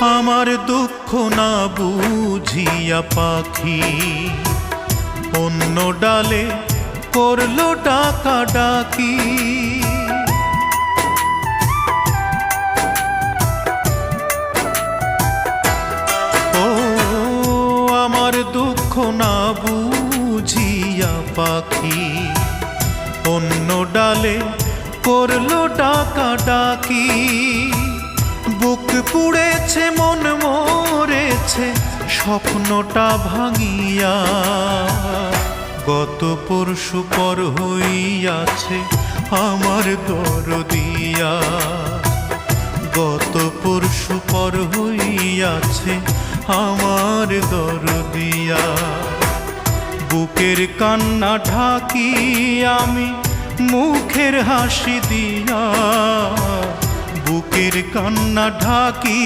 আমার দুঃখ না বুঝিয়া পাখি অন্য ডালে করলো ডাকা ডাকি। ও আমার দুঃখ না বুঝিয়া পাখি অন্য ডালে করলো ডাকা ডাকি। বুক পুড়েছে মন মরেছে স্বপ্নটা ভাঙিয়া, গত পরশু পর হইয়াছে আমার দরদিয়া। গত পরশু পর হইয়াছে আমার দরদিয়া। বুকের কান্না ঢাকি আমি মুখের হাসি দিয়া, বুকের কান্না ঢাকি